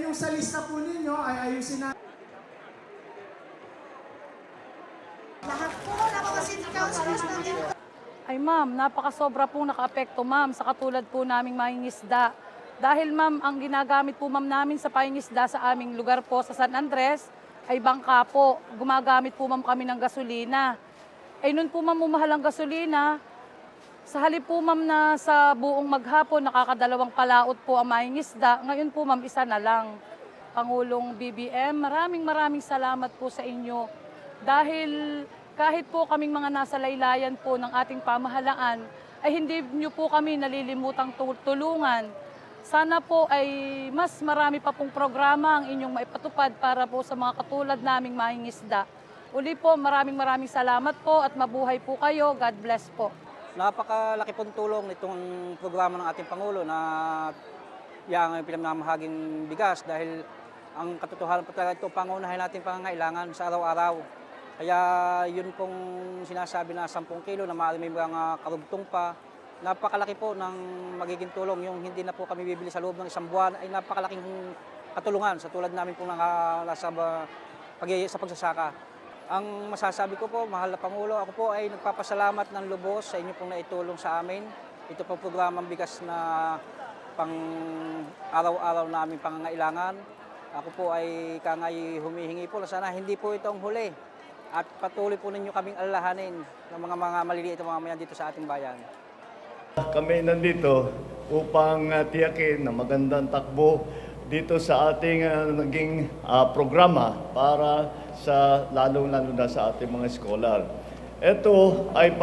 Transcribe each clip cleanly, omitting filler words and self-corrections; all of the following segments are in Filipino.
yung sa lista po ninyo ay ayusin na. Lahat po ng mga city councilors natin. Ay ma'am, napakasobra pong nakaapekto ma'am sa katulad po naming mangingisda. Dahil ma'am, ang ginagamit po ma'am namin sa pangingisda sa aming lugar po sa San Andres ay bangka po. Gumagamit po ma'am kami ng gasolina. Ay nun po ma'am umahal ang gasolina. Sa halip po ma'am na sa buong maghapon nakakadalawang palaot po ang mangingisda. Ngayon po ma'am isa na lang. Pangulong BBM, maraming salamat po sa inyo. Dahil kahit po kaming mga nasa laylayan po ng ating pamahalaan, ay hindi nyo po kami nalilimutang tulungan. Sana po ay mas marami pa pong programa ang inyong maipatupad para po sa mga katulad naming mangingisda. Uli po, maraming salamat po at mabuhay po kayo. God bless po. Napakalaki pong tulong nitong programa ng ating Pangulo na yang pinamamahaging bigas dahil ang katotohanan po talaga ito, pangunahin natin pangangailangan sa araw-araw. Kaya yun pong sinasabi na 10 kilo na maaari may mga karugtong pa. Napakalaki po ng magiging tulong. Yung hindi na po kami bibili sa loob ng isang buwan ay napakalaking katulungan sa tulad namin pong nasa pagsasaka. Ang masasabi ko po, mahal na Pangulo, ako po ay nagpapasalamat ng lubos sa inyo pong naitulong sa amin. Ito po programang bigas na pang araw-araw na aming pangangailangan. Ako po ay humihingi po na sana hindi po ito ang huli. At patuloy po ninyo kaming alalahanin ng mga maliliit na mga mayan dito sa ating bayan. Kami nandito upang tiyakin na magandang takbo dito sa ating naging programa para sa lalong-lalo na sa ating mga scholar. Ito ay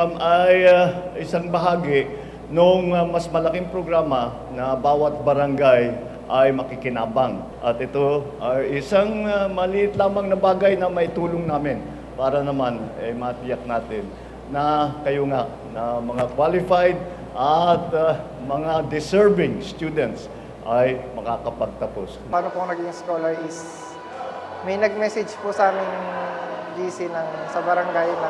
isang bahagi ng mas malaking programa na bawat barangay ay makikinabang. At ito ay isang maliit lamang na bagay na may tulong namin para naman matiyak natin na kayo nga na mga qualified at mga deserving students ay makakapagtapos. Paano po naging scholar is may nag-message po sa aming GC sa barangay na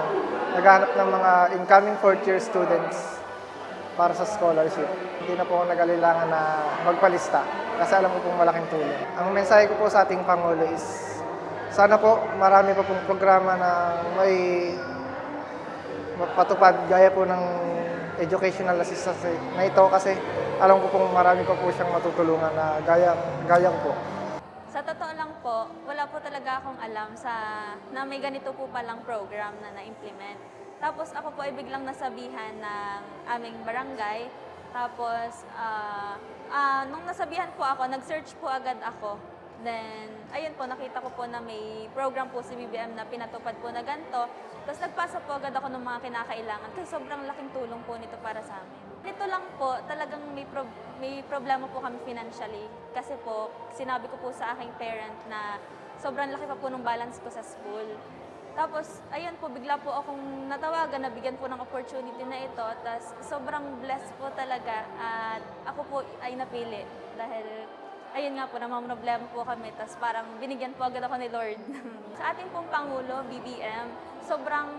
naghahanap ng mga incoming fourth-year students para sa scholarship. Hindi na po ako nag-alilangan na magpalista kasi alam ko pong malaking tulong. Ang mensahe ko po sa ating Pangulo is sana po marami pa pong programa na may patupad gaya po ng educational assistance na ito kasi alam ko pong marami pa po siyang matutulungan na gaya ko po. Sa totoo lang po, wala po talaga akong alam na may ganito po palang program na na-implement. Tapos ako po ay biglang nasabihan ng aming barangay. Tapos nung nasabihan po ako, nag-search po agad ako. Then, ayun po, nakita ko po na may program po si BBM na pinatupad po na ganito. Tapos nagpasa po agad ako ng mga kinakailangan kasi sobrang laking tulong po nito para sa amin. Ito lang po, talagang may problema po kami financially. Kasi po, sinabi ko po sa aking parent na sobrang laki pa po ng balance ko sa school. Tapos, ayun po, bigla po akong natawagan, nabigyan po ng opportunity na ito. Tapos, sobrang blessed po talaga at ako po ay napili dahil ayun nga po, namamroblema po kami. Tapos parang binigyan po agad ako ni Lord. Sa ating pong Pangulo, BBM, sobrang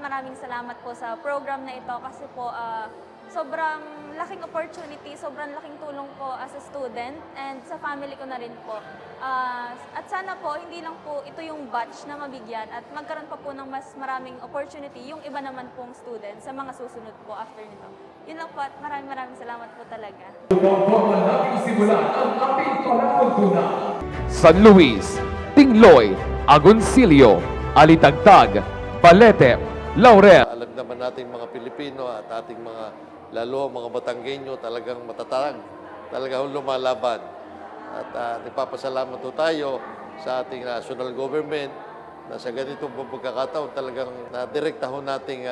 maraming salamat po sa program na ito kasi po sobrang laking opportunity, sobrang laking tulong po as a student and sa family ko na rin po. At sana po, hindi lang po ito yung batch na mabigyan at magkaroon pa po ng mas maraming opportunity yung iba naman pong student sa mga susunod po after nito. Yun lang po at maraming salamat po talaga. San Luis, Tingloy, Agoncillo, Alitagtag, Balete, Laurel. Alam naman natin mga Pilipino at ating lalo mga Batanggenyo talagang matatag, talagang lumalaban. At nagpapasalamat po tayo sa ating national government na sa ganitong pagkakataon talagang nadirektahon nating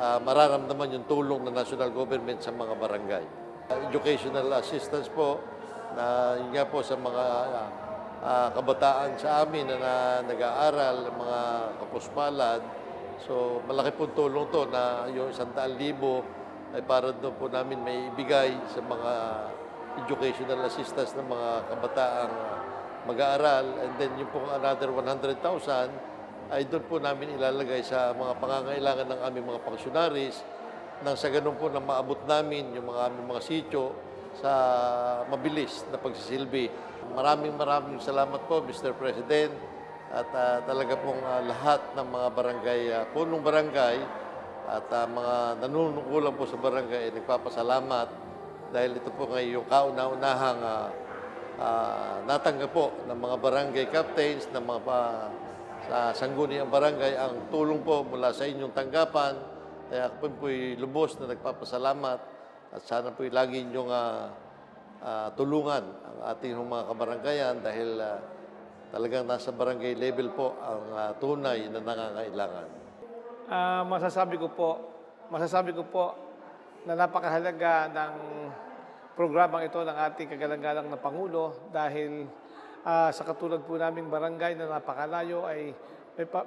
mararamdaman yung tulong ng national government sa mga barangay. Educational assistance po na yun nga po sa mga kabataan sa amin na nag-aaral, mga kapuspalad. So malaki pong tulong to na yung 100,000 ay para doon po namin may ibigay sa mga educational assistance ng mga kabataang mag-aaral. And then yung pong another 100,000 ay doon po namin ilalagay sa mga pangangailangan ng aming mga pensionaries nang sa ganun po na maabot namin yung mga aming mga sityo sa mabilis na pagsisilbi. Maraming salamat po, Mr. President, at talaga pong lahat ng mga barangay, punong barangay at mga nanunungkulan po sa barangay ay nagpapasalamat dahil ito po ngayon yung kauna-unahang natanggap po ng mga barangay captains, ng mga sa sangguniang barangay ang tulong po mula sa inyong tanggapan. Kaya ako po'y lubos na nagpapasalamat at sana po'y lagi inyong tulungan ang ating mga kabaranggayan dahil talagang nasa barangay level po ang tunay na nangangailangan. Masasabi ko po na napakahalaga ng programang ito ng ating kagalang-galang na Pangulo dahil sa katulad po naming barangay na napakalayo ay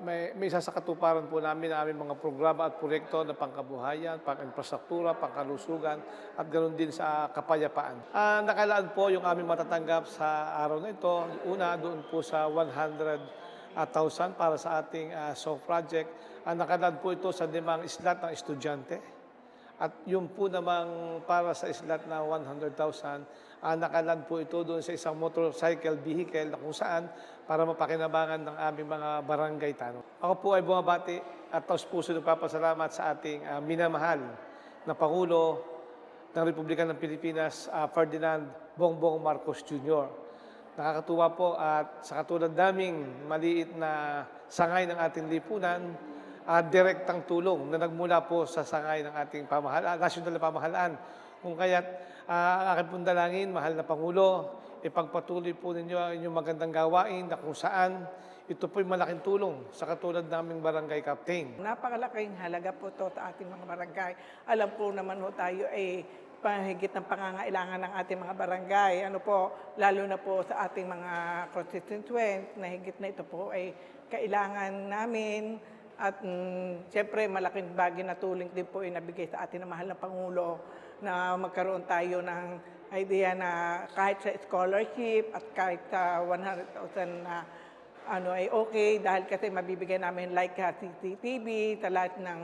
may isa sa katuparan po namin ang aming mga programa at proyekto na pangkabuhayan, pang-infrastruktura, pangkalusugan at ganoon din sa kapayapaan. Nakalaan po yung aming matatanggap sa araw na ito. Una, doon po sa 100,000 para sa ating soft project. Nakalaan po ito sa 5 slot ng estudyante. At yun po namang para sa slot na 100,000, nakalaan po ito doon sa isang motorcycle vehicle na kung saan para mapakinabangan ng aming mga barangay tanong. Ako po ay bumabati at taos puso nagpapasalamat sa ating minamahal na Pangulo ng Republika ng Pilipinas, Ferdinand Bongbong Marcos Jr. Nakakatuwa po at sa katulad naming maliit na sangay ng ating lipunan, direktang tulong na nagmula po sa sangay ng ating pamahalaan, nasyonal na pamahalaan. Kung kaya't aking pong dalangin, mahal na Pangulo, ipagpatuloy po ninyo ang inyong magandang gawain na kung saan ito po'y malaking tulong sa katulad naming barangay captain. Napakalaking halaga po ito sa ating mga barangay. Alam po naman ho tayo ay pahigit ng pangangailangan ng ating mga barangay. Lalo na po sa ating mga constituents na higit na ito po ay kailangan namin. At siyempre malaking bagay na tulong din po ay nabigay sa atin ng mahal na Pangulo na magkaroon tayo ng idea na kahit sa scholarship at kahit sa 100,000 na ay okay dahil kasi mabibigyan namin like CCTV sa lahat ng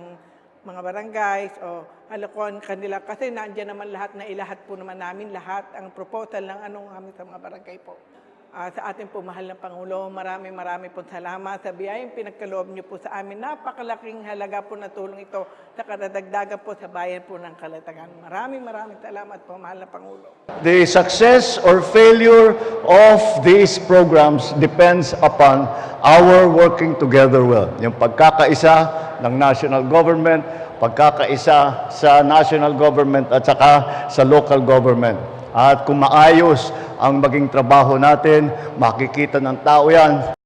mga barangays o halakuan kanila kasi nandiyan naman lahat na ilahat po naman namin lahat ang proposal ng amin sa mga barangay po. Sa ating po mahal na Pangulo, marami po salamat sa biyayang pinagkaloob niyo po sa amin. Napakalaking halaga po na tulong ito sa kadadagdagan po sa bayan po ng Kalatagan. Maraming salamat po mahal na Pangulo. The success or failure of these programs depends upon our working together well. Yung pagkakaisa ng national government, pagkakaisa sa national government at saka sa local government. At kung maayos ang maging trabaho natin, makikita ng tao yan.